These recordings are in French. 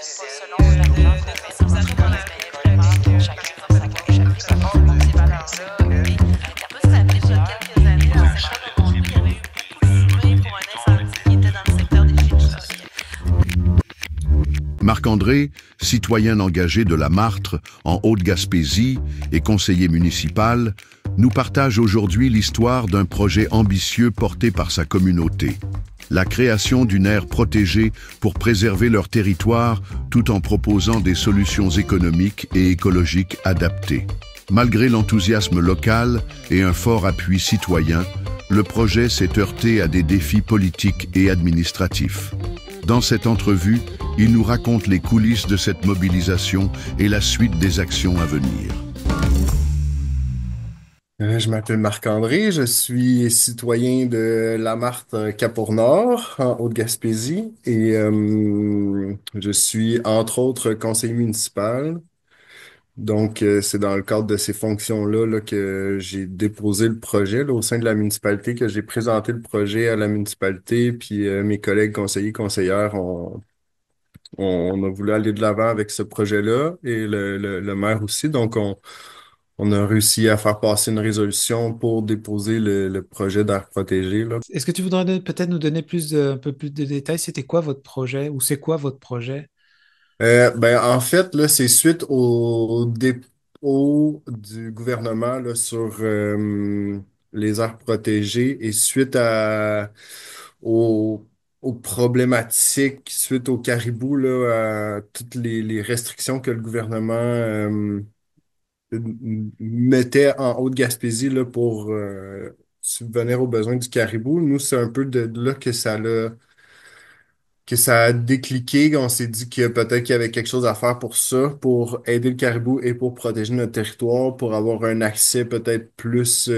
selon de s'envisager dans l'aspect vraiment chacun dans sa gauche, chacun par rapport à ces valeurs-là. Et après, ça a pris quelques années dans le secteur de Montréal. Il y avait eu beaucoup fumé pour un incendie qui était dans le secteur des Génies. Marc-André, citoyen engagé de la Martre en Haute-Gaspésie et conseiller municipal, nous partage aujourd'hui l'histoire d'un projet ambitieux porté par sa communauté. La création d'une aire protégée pour préserver leur territoire tout en proposant des solutions économiques et écologiques adaptées. Malgré l'enthousiasme local et un fort appui citoyen, le projet s'est heurté à des défis politiques et administratifs. Dans cette entrevue, il nous raconte les coulisses de cette mobilisation et la suite des actions à venir. Je m'appelle Marc-André, je suis citoyen de La Martre Cap-Nord en Haute-Gaspésie et je suis entre autres conseiller municipal. Donc, c'est dans le cadre de ces fonctions-là là, que j'ai déposé le projet là, au sein de la municipalité, que j'ai présenté le projet à la municipalité, puis mes collègues conseillers, conseillères, on a voulu aller de l'avant avec ce projet-là et le maire aussi. Donc, on a réussi à faire passer une résolution pour déposer le projet d'aire protégée, là. Est-ce que tu voudrais peut-être nous donner un peu plus de détails? C'était quoi votre projet ou c'est quoi votre projet? Ben, en fait, là, c'est suite au dépôt du gouvernement là, sur les aires protégées et suite aux, aux problématiques, suite aux caribous, là, à toutes les restrictions que le gouvernement mettait en Haute-Gaspésie là, pour subvenir aux besoins du caribou. Nous, c'est un peu de là que ça a décliqué. On s'est dit que peut-être qu'il y avait quelque chose à faire pour ça, pour aider le caribou et pour protéger notre territoire, pour avoir un accès peut-être plus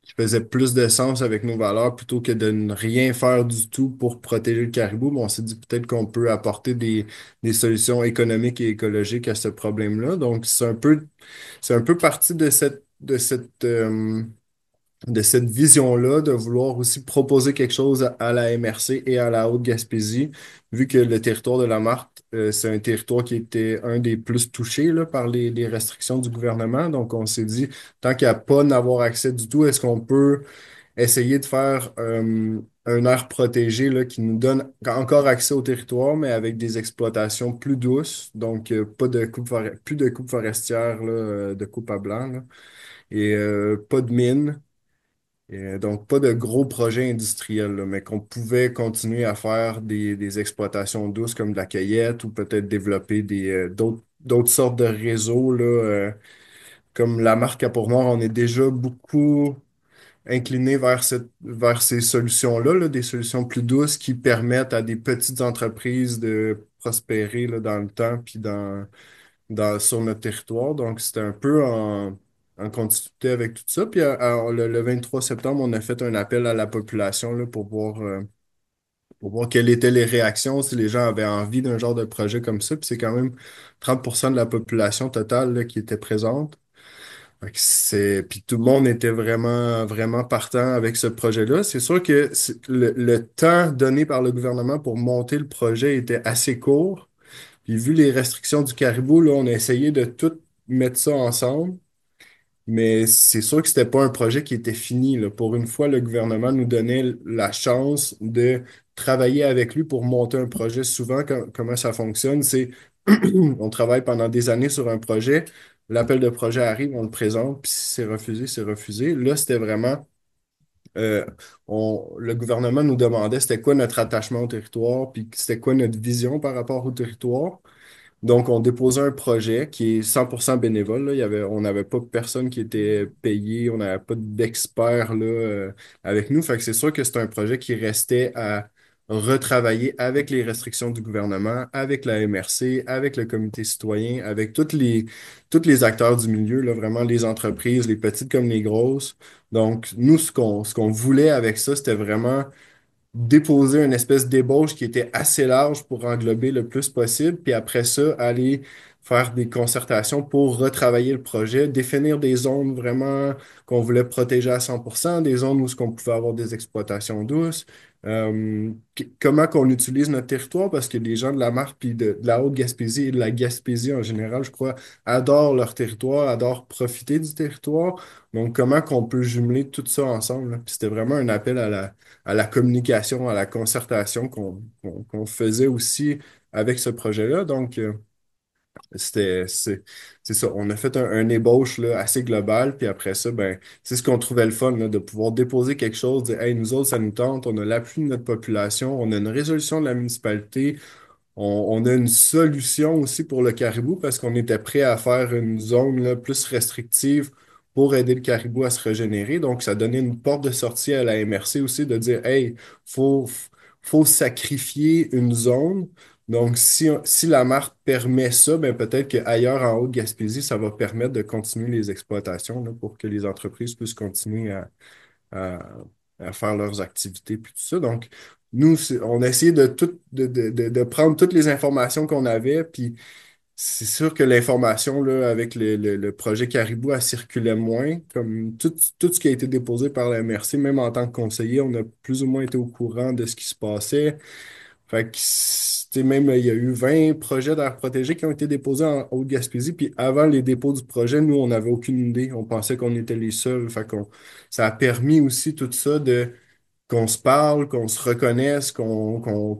qui faisait plus de sens avec nos valeurs plutôt que de ne rien faire du tout pour protéger le caribou. Mais on s'est dit peut-être qu'on peut apporter des solutions économiques et écologiques à ce problème-là. Donc, c'est un peu parti de cette vision-là, de vouloir aussi proposer quelque chose à la MRC et à la Haute-Gaspésie, vu que le territoire de la Martre, c'est un territoire qui était un des plus touchés là, par les restrictions du gouvernement. Donc, on s'est dit, tant qu'il n'y a pas d'avoir accès du tout, est-ce qu'on peut essayer de faire un aire protégée là, qui nous donne encore accès au territoire, mais avec des exploitations plus douces, donc pas de plus de coupe forestière, là, de coupe à blanc, là, et pas de mines. Et, donc, pas de gros projets industriels, là, mais qu'on pouvait continuer à faire des exploitations douces comme de la cueillette ou peut-être développer d'autres sortes de réseaux, là, comme la marque Pour-Noir, on est déjà beaucoup incliné vers ces solutions-là, là, des solutions plus douces qui permettent à des petites entreprises de prospérer là, dans le temps puis sur notre territoire. Donc, c'était un peu en continuité avec tout ça. Puis le 23 septembre, on a fait un appel à la population là, pour voir quelles étaient les réactions, si les gens avaient envie d'un genre de projet comme ça. Puis c'est quand même 30% de la population totale là, qui était présente. Fait que puis tout le monde était vraiment, vraiment partant avec ce projet-là. C'est sûr que le temps donné par le gouvernement pour monter le projet était assez court. Puis vu les restrictions du caribou, là, on a essayé de tout mettre ça ensemble, mais c'est sûr que c'était pas un projet qui était fini, là. Pour une fois, le gouvernement nous donnait la chance de travailler avec lui pour monter un projet. Souvent, comment ça fonctionne, c'est on travaille pendant des années sur un projet, l'appel de projet arrive, on le présente, puis si c'est refusé, c'est refusé. Là, c'était vraiment euh, le gouvernement nous demandait c'était quoi notre attachement au territoire, puis c'était quoi notre vision par rapport au territoire. Donc, on déposait un projet qui est 100% bénévole, là. On n'avait pas personne qui était payé, on n'avait pas d'experts là, avec nous. Fait que c'est sûr que c'est un projet qui restait à retravailler avec les restrictions du gouvernement, avec la MRC, avec le comité citoyen, avec tous les acteurs du milieu, là, vraiment les entreprises, les petites comme les grosses. Donc, nous, ce qu'on voulait avec ça, c'était vraiment déposer une espèce d'ébauche qui était assez large pour englober le plus possible, puis après ça, aller faire des concertations pour retravailler le projet, définir des zones vraiment qu'on voulait protéger à 100%, des zones où ce qu'on pouvait avoir des exploitations douces, comment qu'on utilise notre territoire, parce que les gens de la Marque, puis de la Haute-Gaspésie et de la Gaspésie en général, je crois, adorent leur territoire, adorent profiter du territoire. Donc, comment qu'on peut jumeler tout ça ensemble, là. Puis c'était vraiment un appel à la communication, à la concertation qu'on faisait aussi avec ce projet-là. Donc, c'est ça. On a fait un ébauche là, assez global, puis après ça, ben, c'est ce qu'on trouvait le fun, là, de pouvoir déposer quelque chose, dire, hey, nous autres, ça nous tente, on a l'appui de notre population, on a une résolution de la municipalité, on a une solution aussi pour le caribou parce qu'on était prêt à faire une zone là, plus restrictive pour aider le caribou à se régénérer. Donc, ça donnait une porte de sortie à la MRC aussi de dire, hey, faut, faut sacrifier une zone. Donc, si la marque permet ça, ben peut-être qu'ailleurs en Haute-Gaspésie, ça va permettre de continuer les exploitations là, pour que les entreprises puissent continuer à, à faire leurs activités puis tout ça. Donc, nous, on a essayé de prendre toutes les informations qu'on avait, puis c'est sûr que l'information là, avec le projet Caribou, elle circulait moins. Comme tout ce qui a été déposé par la MRC, même en tant que conseiller, on a plus ou moins été au courant de ce qui se passait. Fait que, tu sais, même, il y a eu 20 projets d'air protégés qui ont été déposés en Haute-Gaspésie. Puis avant les dépôts du projet, nous, on n'avait aucune idée. On pensait qu'on était les seuls. Fait qu'on, ça a permis aussi tout ça de qu'on se parle, qu'on se reconnaisse, qu'on